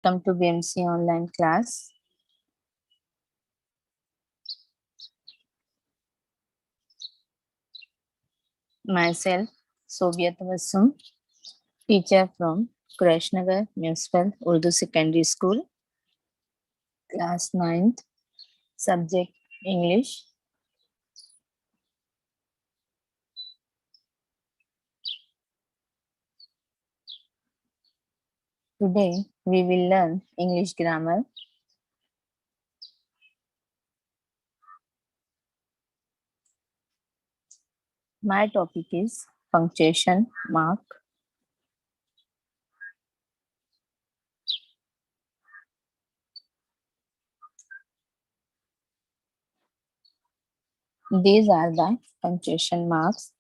Welcome to BMC online class. Myself, Sobiya Tabassum, teacher from Kureshnagar Municipal Urdu Secondary School, class 9th, subject English. Today, we will learn English grammar. My topic is punctuation mark. These are the punctuation marks.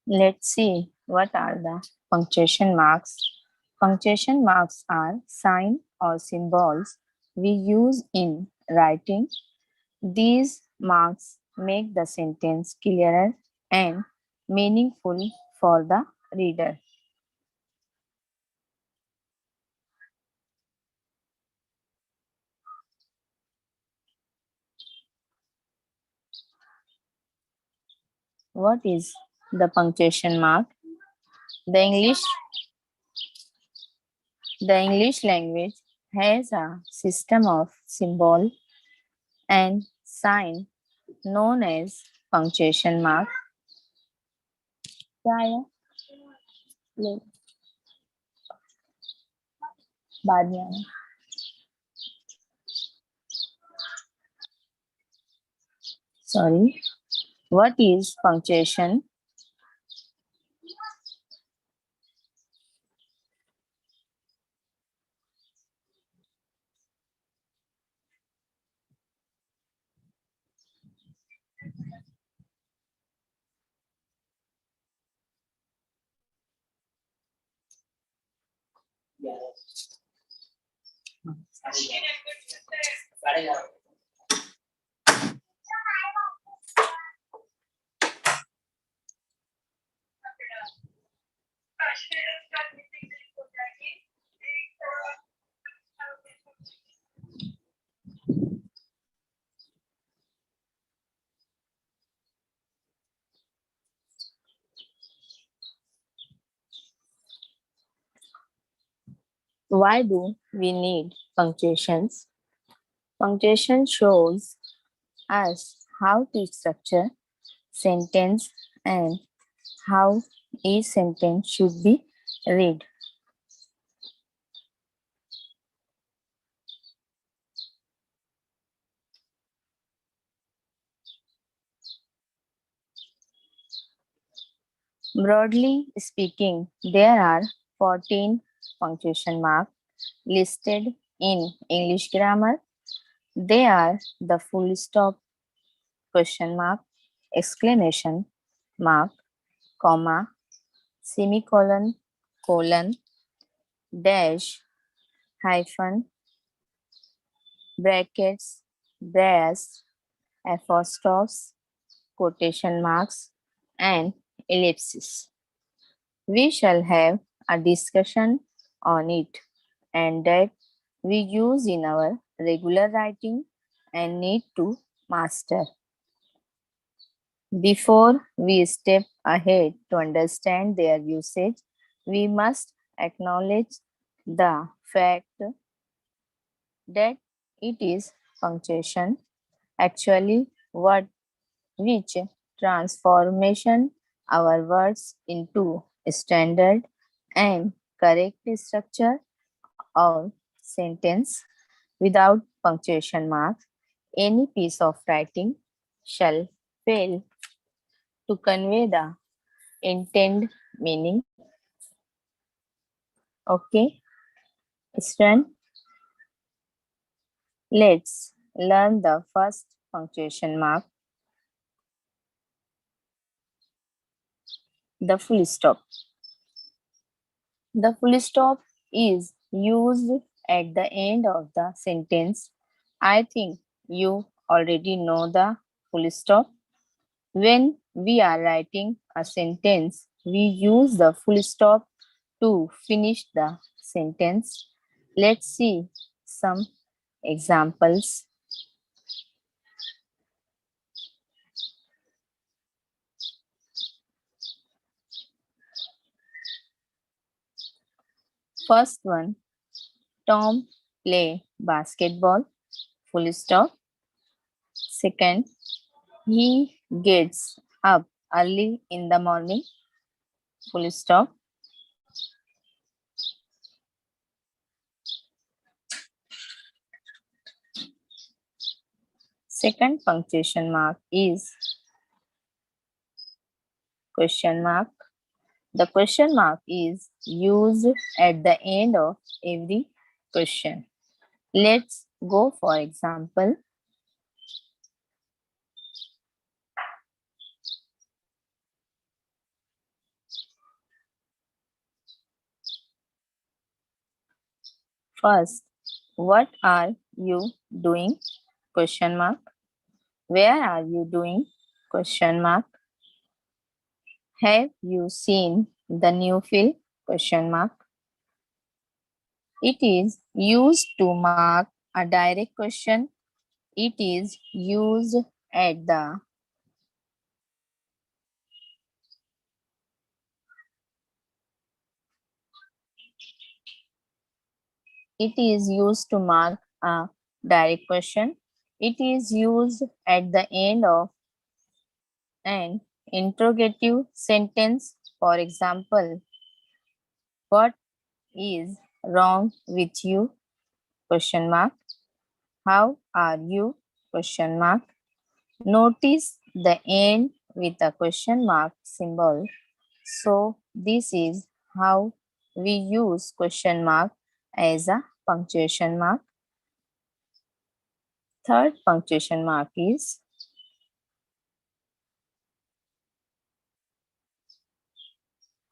Let's see what are the punctuation marks. Punctuation marks are signs or symbols we use in writing. These marks make the sentence clearer and meaningful for the reader. What is the punctuation mark? The English language has a system of symbol and sign known as punctuation mark. क्या आया? ले, बाद में आना. Sorry. What is punctuation? Why do we need punctuations? Punctuation shows us how to structure sentence and how each sentence should be read. Broadly speaking, there are 14 punctuation marks listed in English grammar. They are the full stop, question mark, exclamation mark, comma, semicolon, colon, dash, hyphen, brackets, brace, apostrophes, quotation marks, and ellipses. We shall have a discussion on it and that we use in our regular writing and need to master. Before we step ahead to understand their usage, we must acknowledge the fact that it is punctuation actually what which transformation our words into standard and correct structure of sentence. Without punctuation marks, any piece of writing shall fail to convey the intended meaning. Okay, student, let's learn the first punctuation mark, the full stop. The full stop is used at the end of the sentence I think you already know the full stop. When we are writing a sentence, we use the full stop to finish the sentence. Let's see some examples. First one, Tom play basketball, full stop. Second, he gets up early in the morning, full stop. Second punctuation mark is question mark. The question mark is used at the end of every question. Let's go for example. First, what are you doing? Question mark. Where are you doing? Question mark. Have you seen the new film? Question mark. It is used to mark a direct question. It is used at the It is used to mark a direct question. It is used at the end of an interrogative sentence. For example, what is wrong with you? Question mark. How are you? Question mark. Notice the end with a question mark symbol. So this is how we use question mark as a punctuation mark. Third punctuation mark is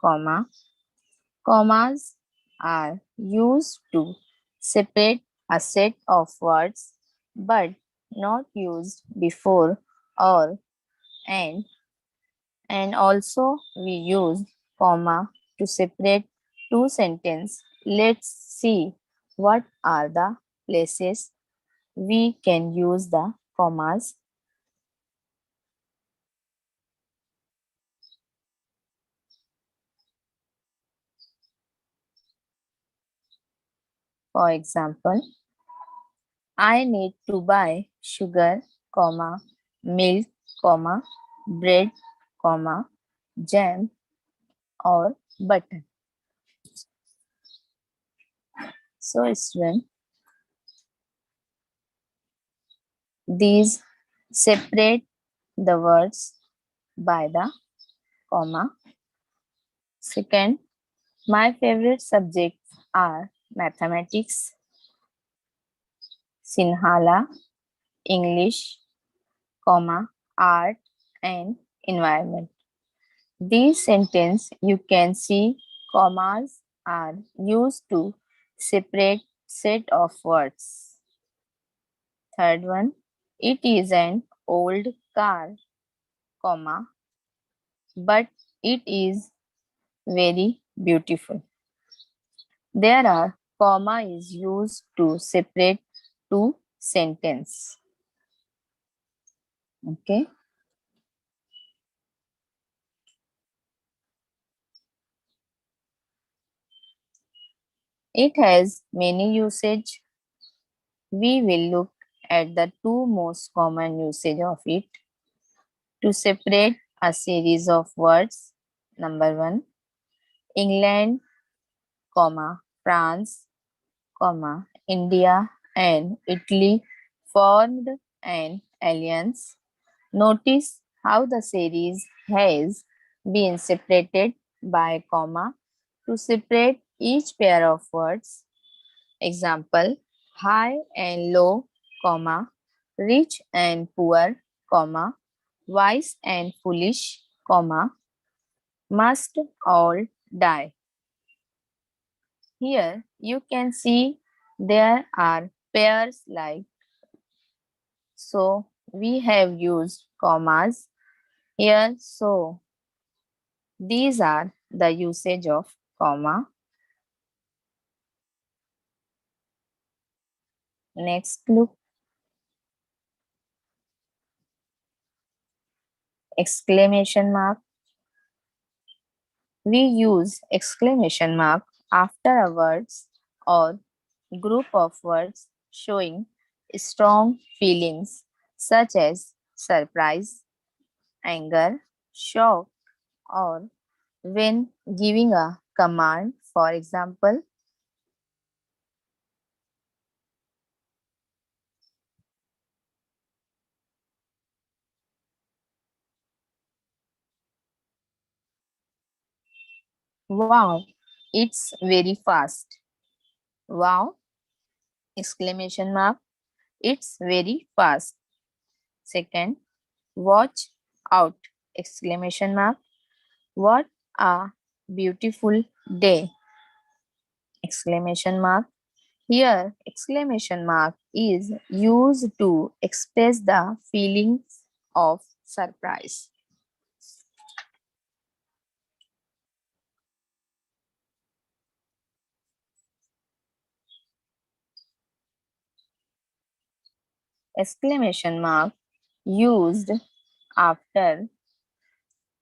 comma. Commas are used to separate a set of words but not used before or and also we use comma to separate two sentences. Let's see what are the places we can use the commas. For example, I need to buy sugar, comma, milk, comma, bread, comma, jam or butter. So student, these separate the words by the comma. Second, my favorite subjects are mathematics, Sinhala, English, comma, art and environment. These sentences you can see commas are used to separate set of words. Third one, it is an old car, comma, but it is very beautiful. There are comma is used to separate two sentences. Okay. It has many usage. We will look at the two most common usage of it. To separate a series of words. Number one, England, comma, France, comma, India and Italy formed an alliance. Notice how the series has been separated by comma to separate each pair of words. Example, high and low, comma, rich and poor, comma, wise and foolish, comma, must all die. Here you can see there are pairs like So we have used commas here. So these are the usage of comma. Next, look exclamation mark. We use exclamation mark after a words or group of words showing strong feelings such as surprise, anger, shock, or when giving a command. For example, wow, it's very fast. Wow, exclamation mark, it's very fast. Second, watch out, exclamation mark, what a beautiful day, exclamation mark. Here, exclamation mark is used to express the feelings of surprise. Exclamation mark used after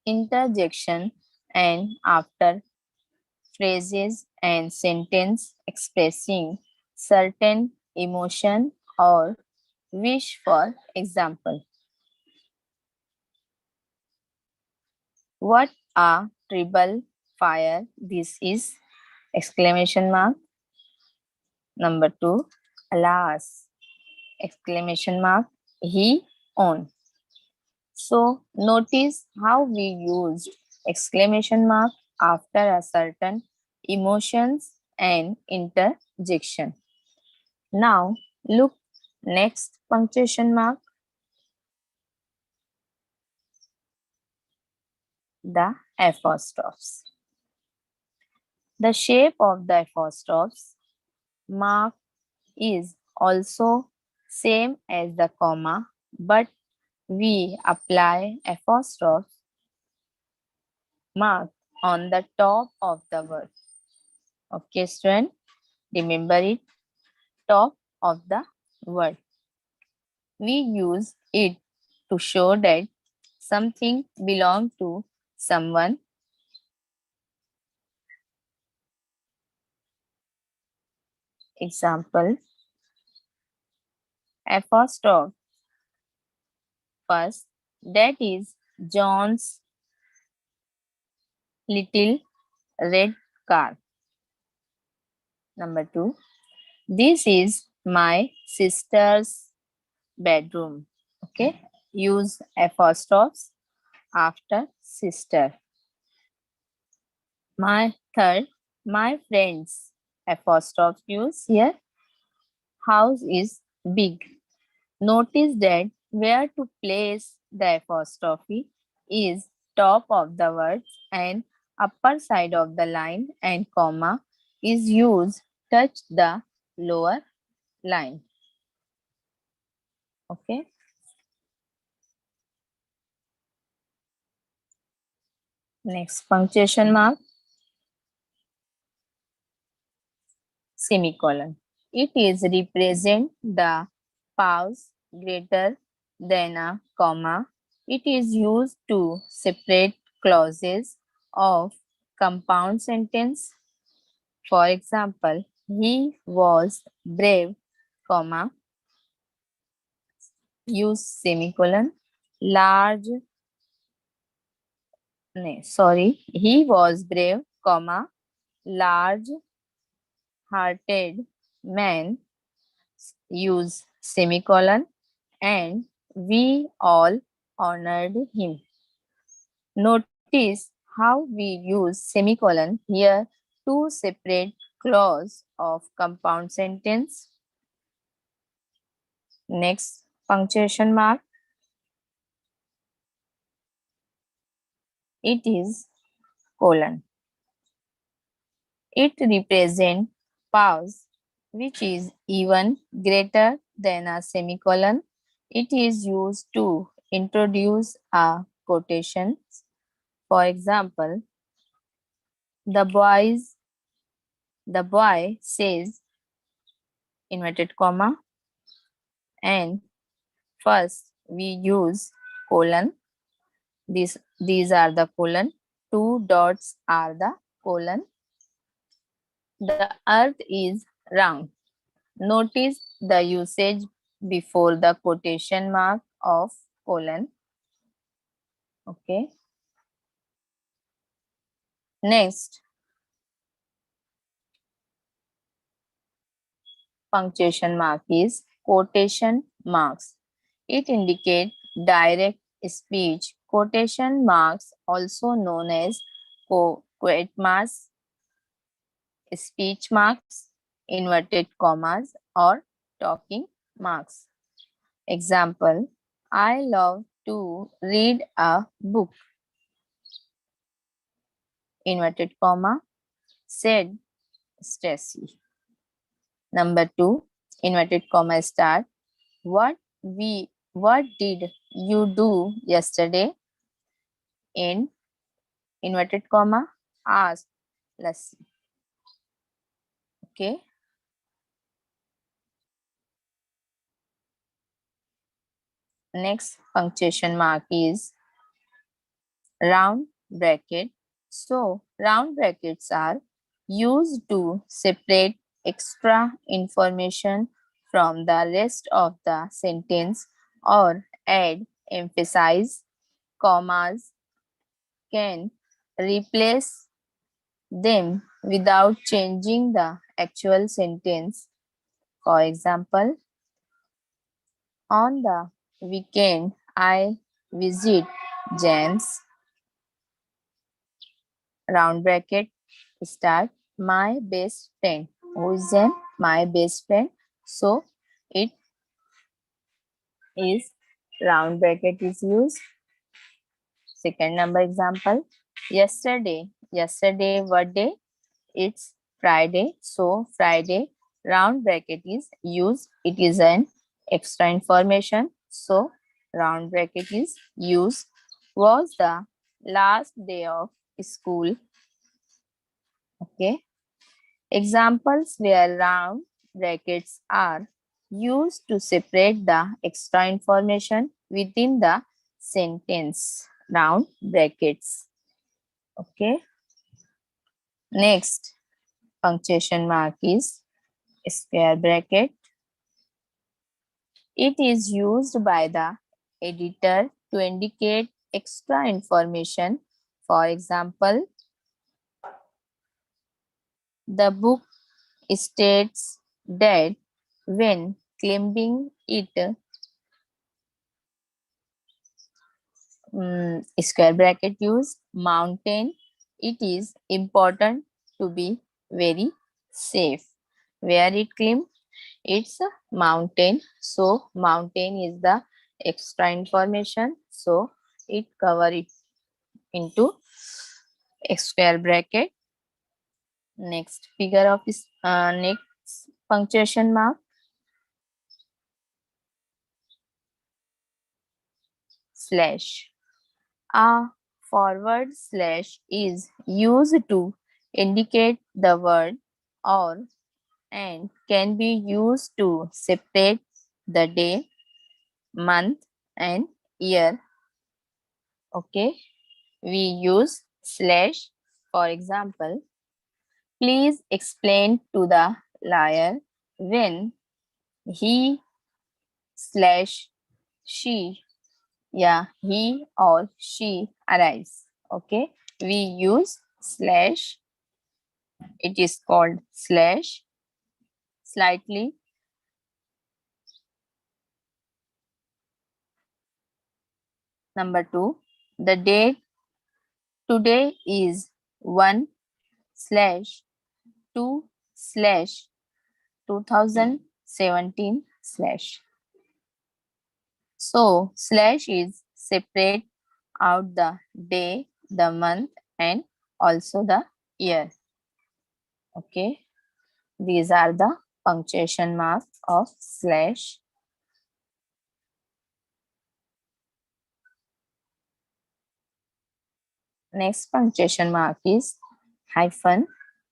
interjection and after phrases and sentence expressing certain emotion or wish. For example, what a terrible fire this is, exclamation mark. Number 2, alas, exclamation mark, he on. So notice how we used exclamation mark after a certain emotions and interjection. Now look next punctuation mark, the apostrophes. The shape of the apostrophes mark is also same as the comma, but we apply apostrophe mark on the top of the word. Okay, student, remember it, top of the word. We use it to show that something belongs to someone. Example, apostrophe first, that is John's little red car. Number 2, this is my sister's bedroom. Okay, use apostrophes after sister. My third, my friend's apostrophe use here. House is big. Notice that where to place the apostrophe is top of the words and upper side of the line, and comma is used touch the lower line. Okay. Next punctuation mark, semicolon. It is represent the pause greater than a comma. It is used to separate clauses of compound sentence. For example, he was brave, comma, use semicolon, large, he was brave, comma, large hearted man, use semicolon, and we all honored him. Notice how we use semicolon here to separate clause of compound sentence. Next punctuation mark, it is colon. It represents pause which is even greater than a semicolon. It is used to introduce a quotation. For example, the boy says, inverted comma, and first we use colon. These are the colon. Two dots are the colon. The earth is round. Notice the usage before the quotation mark of colon. Okay. Next, punctuation mark is quotation marks. It indicates direct speech. Quotation marks, also known as quote marks, speech marks, inverted commas, or talking marks. Example, I love to read a book. Inverted comma, said Stacy. Number 2, inverted comma start. What did you do yesterday? In inverted comma, asked Lassie. Okay. Next punctuation mark is round bracket. So round brackets are used to separate extra information from the rest of the sentence or add emphasize. Commas can replace them without changing the actual sentence. For example, on the weekend I visit James, round bracket start, my best friend. Who is Jam? My best friend. So it is round bracket is used. Second number example. Yesterday what day? It's Friday. So Friday round bracket is used. It is an extra information. So round bracket is used. Was the last day of school. Okay. Examples where round brackets are used to separate the extra information within the sentence. Round brackets. Okay. Next punctuation mark is square bracket. It is used by the editor to indicate extra information. For example, the book states that when climbing it, square bracket use mountain, it is important to be very safe. Where it climb, it's a mountain. So mountain is the extra information. So it cover it into a square bracket. Next figure of this next punctuation mark slash. A forward slash is used to indicate the word or and can be used to separate the day, month, and year. Okay, we use slash. For example, please explain to the liar when he slash she, yeah, he or she arrives. Okay, we use slash. It is called slash. Slightly. Number 2, the date today is 1 slash 2 slash 2017 slash. So slash is separate out the day, the month, and also the year. Okay, these are the punctuation marks of slash. Next punctuation mark is hyphen.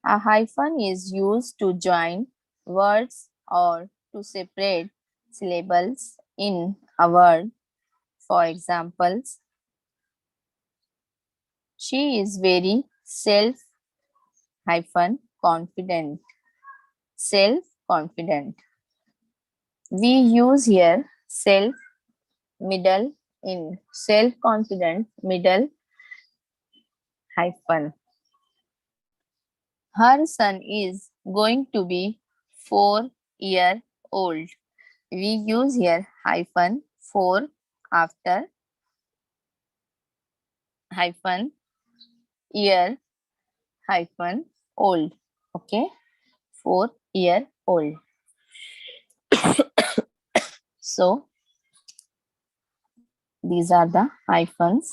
A hyphen is used to join words or to separate syllables in a word. For examples, she is very self-confident. Self-confident. We use here self middle in self-confident middle hyphen. Her son is going to be 4 years old. We use here hyphen 4 after hyphen year hyphen old. Okay, 4 year old. So these are the hyphens.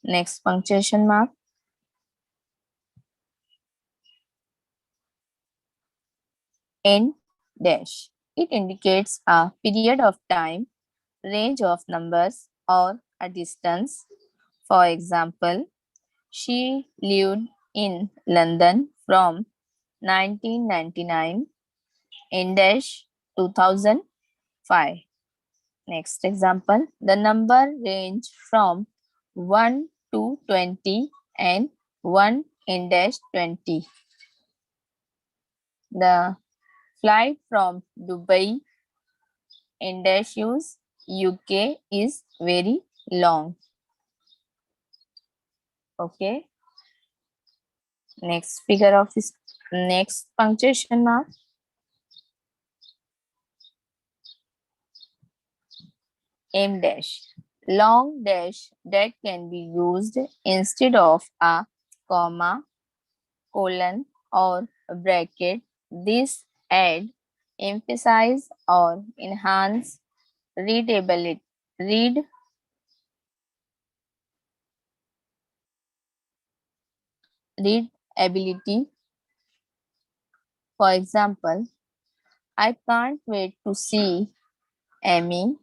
Next punctuation mark. N dash. It indicates a period of time, range of numbers, or a distance. For example, she lived in London from 1999 in dash 2005. Next example, the number range from 1 to 20 and 1 in dash 20. The flight from Dubai in dash use UK is very long. Okay. Next figure of this next punctuation mark. M dash. Long dash that can be used instead of a comma, colon, or a bracket. This add, emphasize, or enhance readability. Readability. For example, I can't wait to see Amy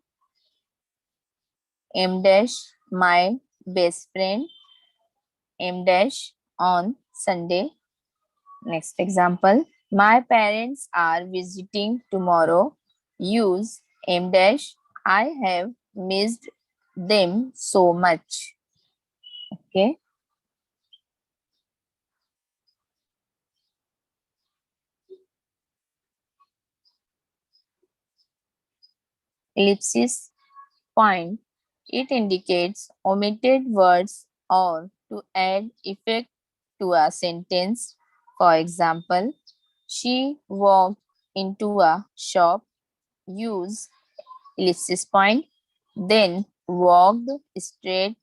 M dash my best friend M dash on Sunday. Next example, my parents are visiting tomorrow. Use M dash I have missed them so much. Okay. Ellipsis point. It indicates omitted words or to add effect to a sentence. For example, she walked into a shop. Use ellipsis point, then walked straight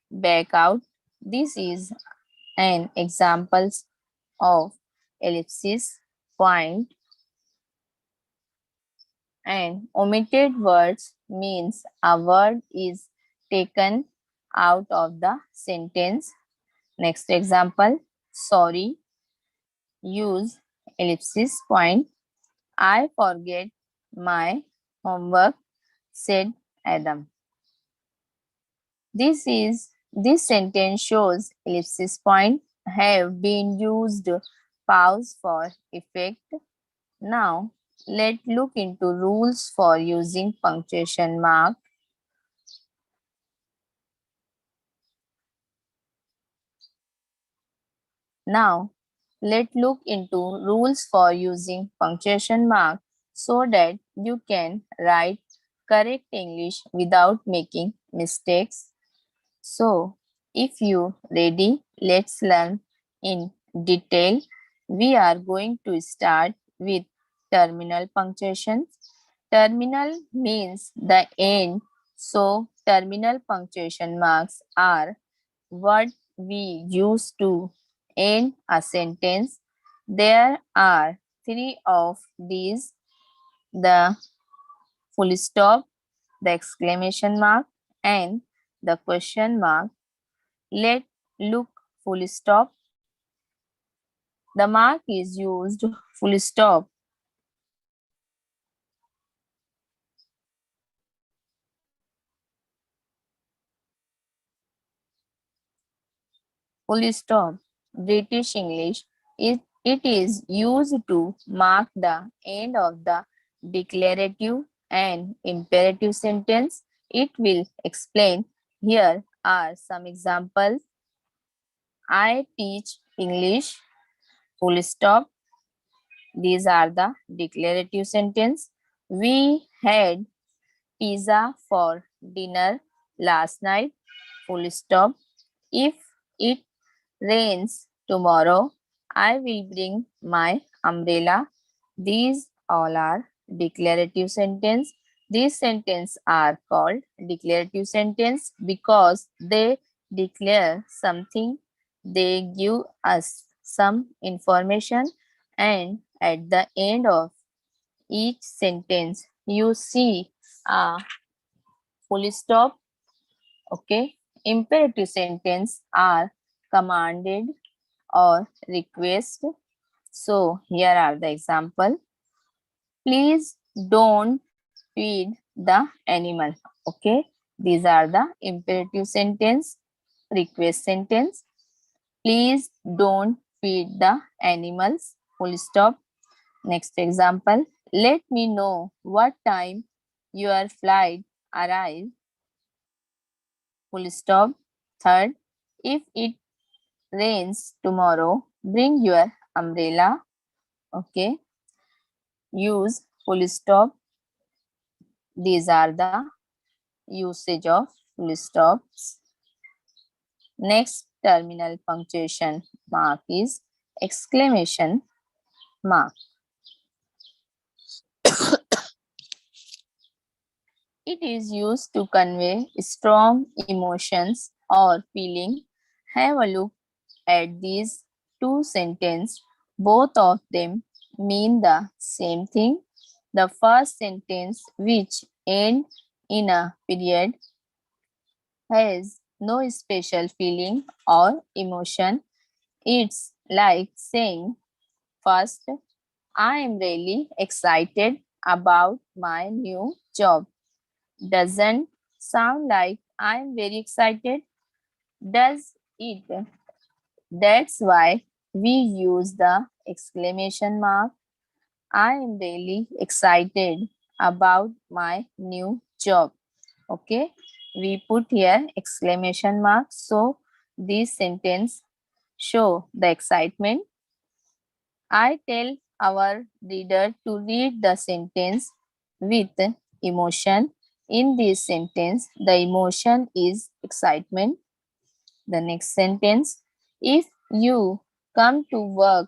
back out. This is an example of ellipsis point. And omitted words means a word is taken out of the sentence. Next example, sorry. Use ellipsis point. I forget my homework, said Adam. This sentence shows ellipsis point have been used pause for effect. Now let's look into rules for using punctuation mark. Now let's look into rules for using punctuation mark so that you can write correct English without making mistakes. So, if you ready, let's learn in detail. We are going to start with terminal punctuation. Terminal means the end, so terminal punctuation marks are what we use to end a sentence. There are three of these: the full stop, the exclamation mark, and the question mark. Let look full stop. The mark is used full stop full stop. British English, it is used to mark the end of the declarative and imperative sentence. It will explain. Here are some examples. I teach English, full stop. These are the declarative sentence. We had pizza for dinner last night, full stop. If it rains tomorrow, I will bring my umbrella. These all are declarative sentence. These sentences are called declarative sentence because they declare something. They give us some information, and at the end of each sentence you see a full stop. Okay. Imperative sentence are commanded or request. So here are the example. Please don't feed the animal. Okay. These are the imperative sentence, request sentence. Please don't feed the animals. Full stop. Next example. Let me know what time your flight arrives. Full stop. Third. If it rains tomorrow, bring your umbrella. Okay. Use full stop. These are the usage of full stops. Next terminal punctuation mark is exclamation mark. It is used to convey strong emotions or feeling. Have a look at these two sentences. Both of them mean the same thing. The first sentence, which ends in a period, has no special feeling or emotion. It's like saying, first, I am really excited about my new job. Doesn't sound like I'm very excited, does it? That's why we use the exclamation mark. I am really excited about my new job. Okay, we put here exclamation mark. So this sentence show the excitement. I tell our reader to read the sentence with emotion. In this sentence, the emotion is excitement. The next sentence, if you come to work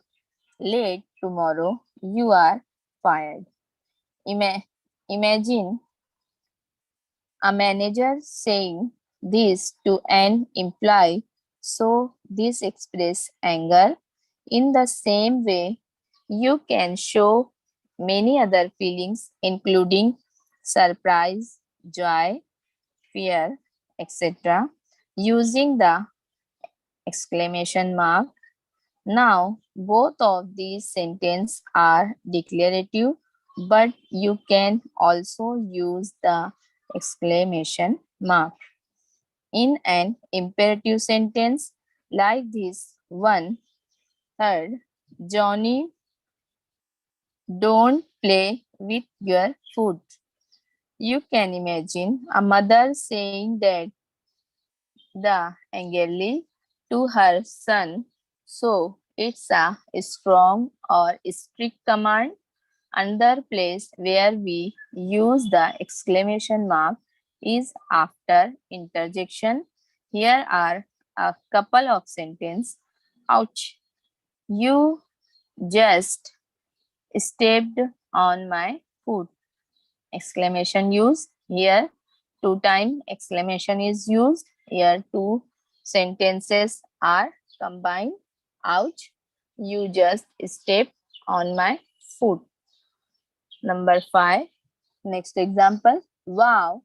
late tomorrow, you are fired. Imagine a manager saying this to an employee, so this expresses anger. In the same way, you can show many other feelings, including surprise, joy, fear, etc., using the exclamation mark. Now, both of these sentences are declarative, but you can also use the exclamation mark. In an imperative sentence like this one, third, Johnny, don't play with your food. You can imagine a mother saying that the angrily to her son. So it's a strong or strict command. Another place where we use the exclamation mark is after interjection. Here are a couple of sentences. Ouch, you just stepped on my foot. Exclamation used. Here, two time exclamation is used. Here, two sentences are combined. Ouch, you just stepped on my foot. Number 5. Next example. Wow,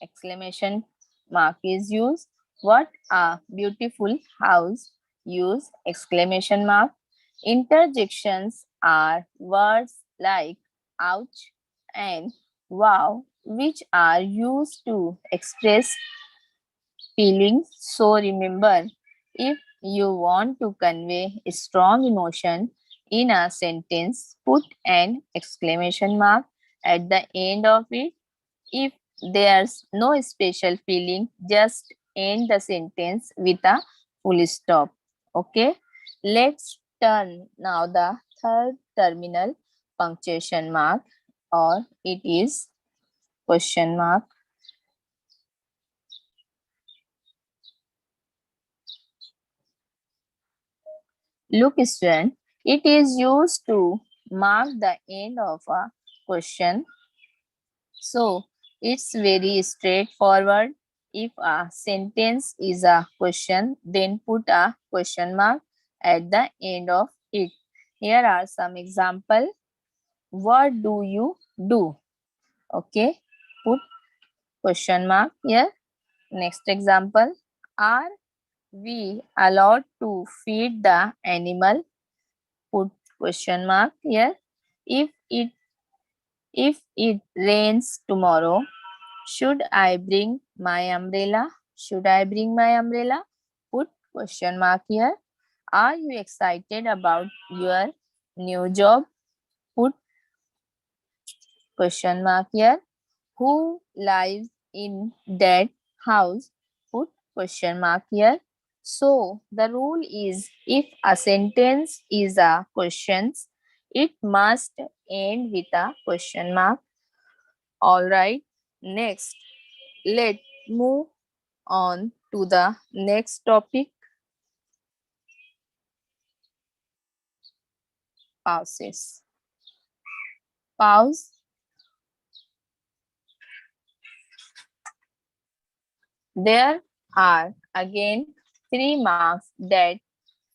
exclamation mark is used. What a beautiful house. Use exclamation mark. Interjections are words like ouch and wow, which are used to express feelings. So remember, if you want to convey a strong emotion in a sentence, put an exclamation mark at the end of it. If there's no special feeling, just end the sentence with a full stop. Okay, let's turn now the third terminal punctuation mark, or it is question mark. Look, student, it is used to mark the end of a question. So it's very straightforward. If a sentence is a question, then put a question mark at the end of it. Here are some examples. What do you do? Okay, put question mark here. Next example. Are we allowed to feed the animal? Put question mark here. If it rains tomorrow, should I bring my umbrella? Should I bring my umbrella? Put question mark here. Are you excited about your new job? Put question mark here. Who lives in that house? Put question mark here. So the rule is, if a sentence is a question, it must end with a question mark. All right. Next, let's move on to the next topic, pauses. Pause. There are again three marks that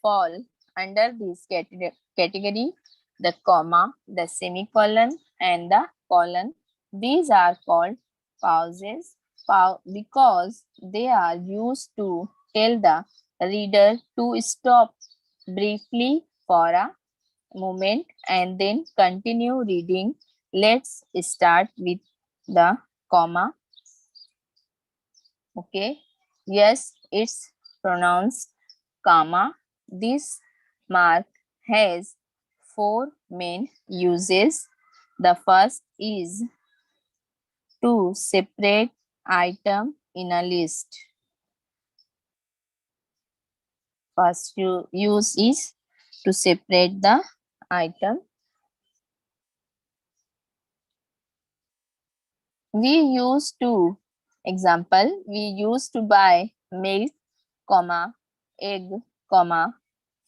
fall under this category: the comma, the semicolon, and the colon. These are called pauses because they are used to tell the reader to stop briefly for a moment and then continue reading. Let's start with the comma. Okay. Yes, it's pronounced comma. This mark has four main uses. The first is to separate item in a list. First use is to separate the item. We used to, example, we used to buy milk, comma, egg, comma,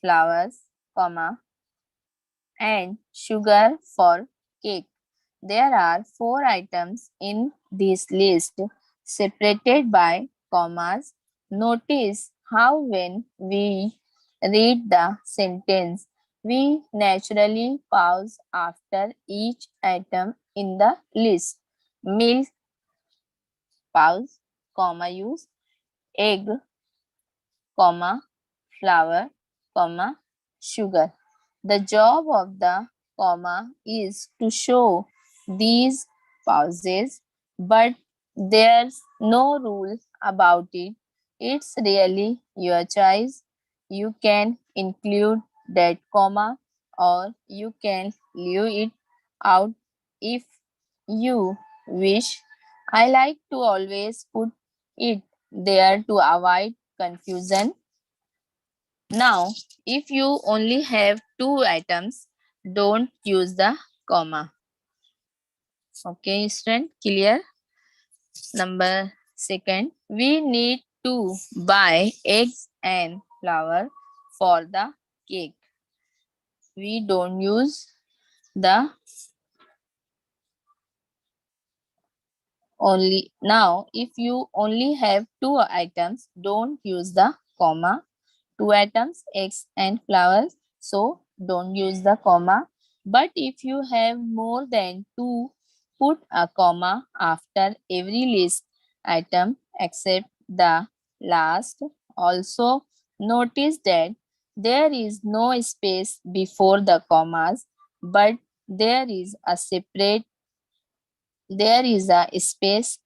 flowers, comma, and sugar for cake. There are four items in this list separated by commas. Notice how when we read the sentence, we naturally pause after each item in the list. Milk, pause, comma use, egg, comma, flour, comma, sugar. The job of the comma is to show these pauses, but there's no rule about it. It's really your choice. You can include that comma or you can leave it out if you wish. I like to always put it there to avoid confusion. Now, if you only have two items, don't use the comma. Okay, student, clear? Number second, we need to buy eggs and flour for the cake. We don't use the only. Now, if you only have two items, don't use the comma. Two items, eggs and flowers, so don't use the comma. But if you have more than two, put a comma after every list item except the last. Also, notice that there is no space before the commas, but there is a space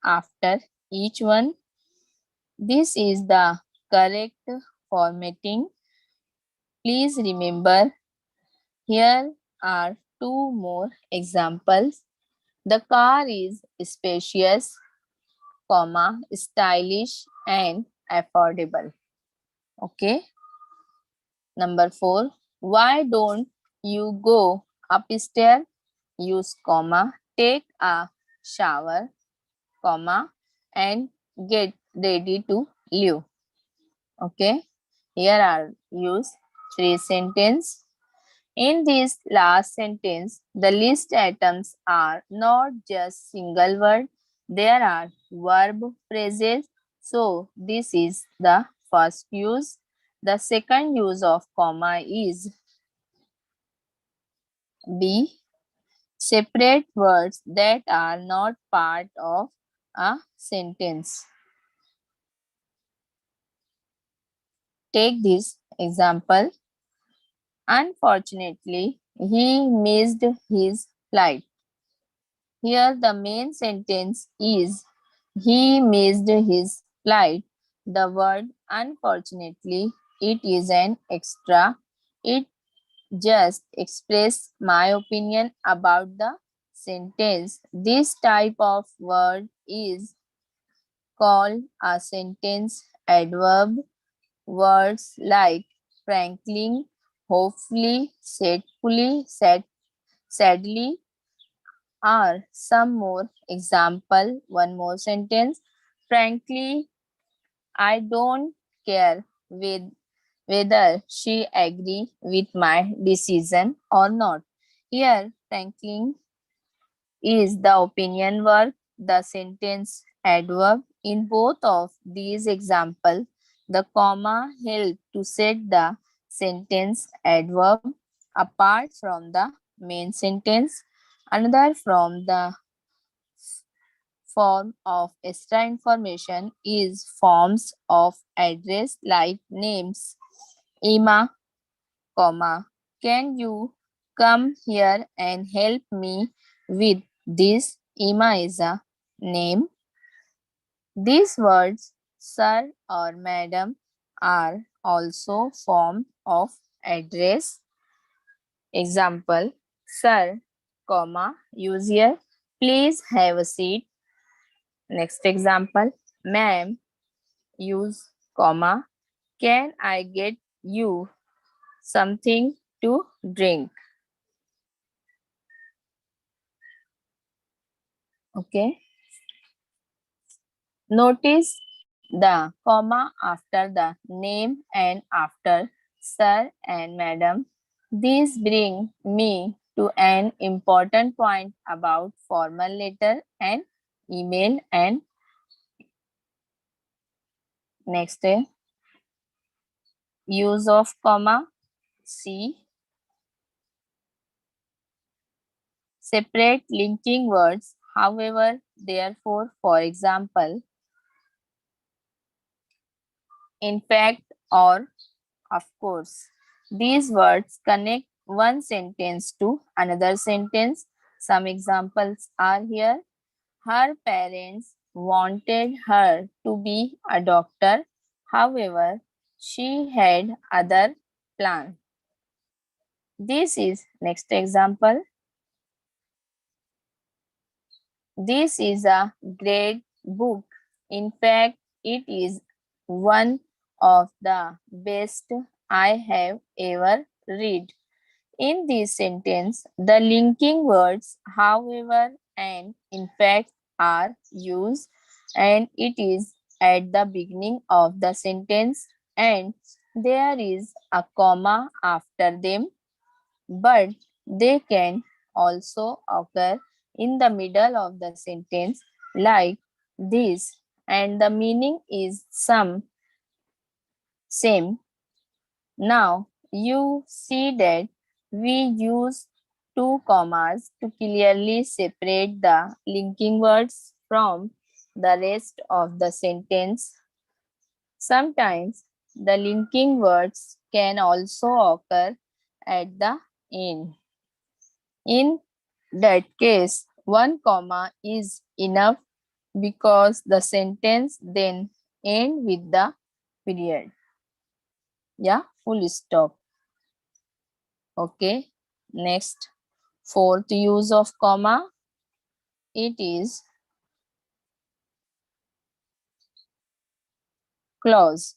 after each one. This is the correct formatting. Please remember, here are two more examples. The car is spacious, comma, stylish and affordable. Okay. Number 4. Why don't you go upstairs? Use comma, take a shower, comma, and get ready to leave. Okay. Here are use 3 sentences. In this last sentence, the list items are not just single word, there are verb phrases. So this is the first use. The second use of comma is B. Separate words that are not part of a sentence. Take this example. Unfortunately, he missed his flight. Here the main sentence is he missed his flight. The word unfortunately, it is an extra. It just express my opinion about the sentence. This type of word is called a sentence adverb. Words like frankly, hopefully, sadly are some more example. One more sentence. Frankly, I don't care whether she agree with my decision or not. Here, frankly is the opinion verb, the sentence adverb. In both of these examples, the comma help to set the sentence adverb apart from the main sentence. Another from the form of extra information is forms of address like names. Emma, comma, can you come here and help me with this? Emma is a name. These words, sir or madam, are also form of address. Example, sir, comma, use here. Please have a seat. Next example, ma'am, use comma. Can I get you something to drink? Okay. Notice the comma after the name and after sir and madam. These bring me to an important point about formal letter and email. And next use of comma. C. Separate linking words. However, therefore, for example, in fact, or of course. These words connect one sentence to another sentence. Some examples are here. Her parents wanted her to be a doctor. However, she had other plans. This is next example. This is a great book. In fact, it is one of the best I have ever read. In this sentence, the linking words however and in fact are used, and it is at the beginning of the sentence and there is a comma after them, but they can also occur in the middle of the sentence like this, and the meaning is same. Now you see that we use two commas to clearly separate the linking words from the rest of the sentence. Sometimes the linking words can also occur at the end. In that case, one comma is enough because the sentence then ends with the period. Yeah, full stop. Okay. Next, fourth use of comma. It is clause.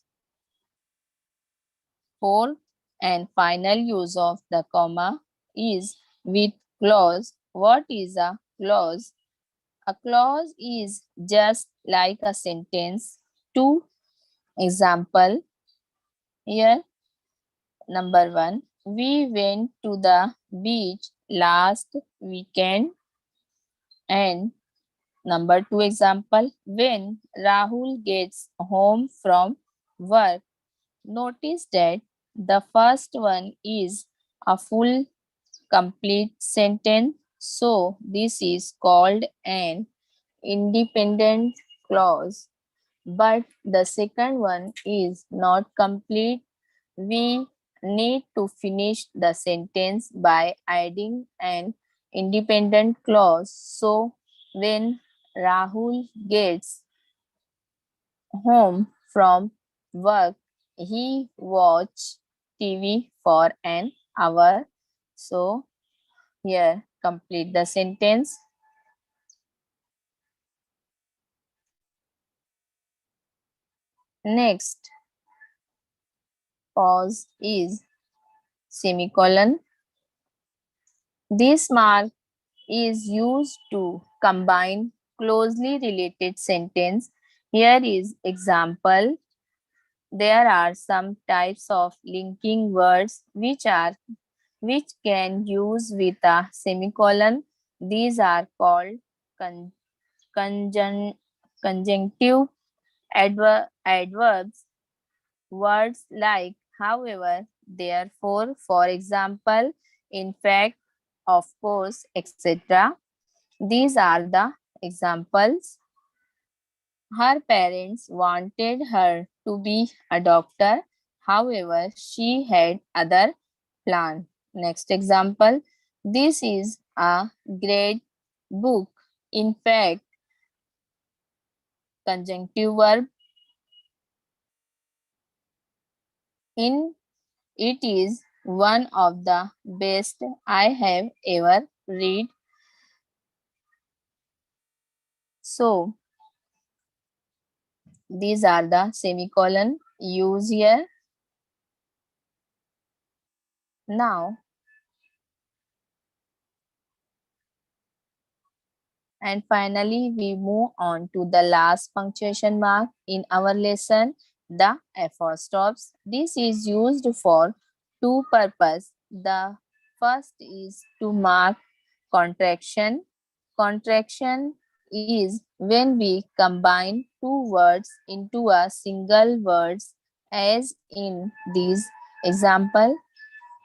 Fourth and final use of the comma is with clause. What is a clause? A clause is just like a sentence. Two example here. Number one, we went to the beach last weekend. And number two example, when Rahul gets home from work. Notice that the first one is a full complete sentence. So this is called an independent clause. But the second one is not complete. We need to finish the sentence by adding an independent clause. So when Rahul gets home from work, he watched TV for an hour. So here complete the sentence. Next pause is semicolon. This mark is used to combine closely related sentence. Here is example. There are some types of linking words which can use with a semicolon. These are called con, conjun, conjunctive adverbs. Words like however, therefore, for example, in fact, of course, etc. These are the examples. Her parents wanted her to be a doctor. However, she had other plans. Next example. This is a great book. In fact, conjunctive verb. In it is one of the best I have ever read. So these are the semicolon used here. Now, and finally, we move on to the last punctuation mark in our lesson, the apostrophes. This is used for two purposes. The first is to mark contraction. Contraction is when we combine two words into a single words, as in this example.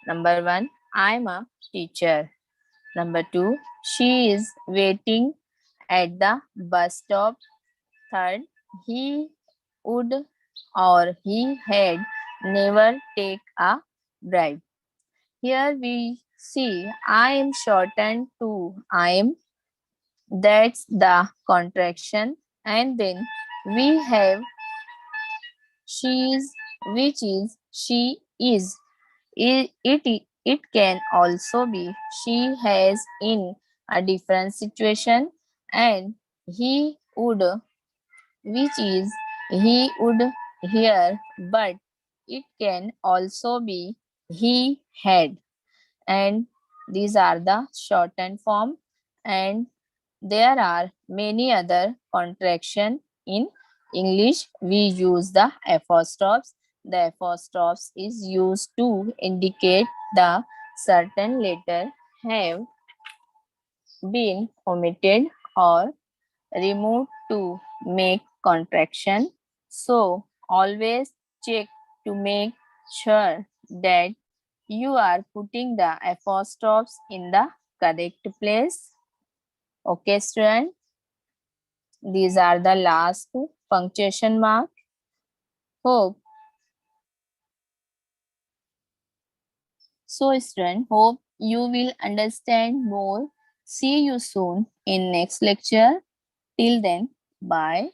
Number one, I'm a teacher. Number two, she is waiting at the bus stop. Third, he would or he had never take a bribe. Here we see I am shortened to I am. That's the contraction. And then we have she is, which is she is. It can also be she has in a different situation, and he would, which is he would hear, but it can also be he had. And these are the shortened form, and there are many other contraction in English. We use the apostrophes. The apostrophes is used to indicate the certain letter have been omitted or removed to make contraction. So always check to make sure that you are putting the apostrophes in the correct place. Okay, student. These are the last punctuation mark. Hope so, student. Hope you will understand more. See you soon in next lecture. Till then, bye.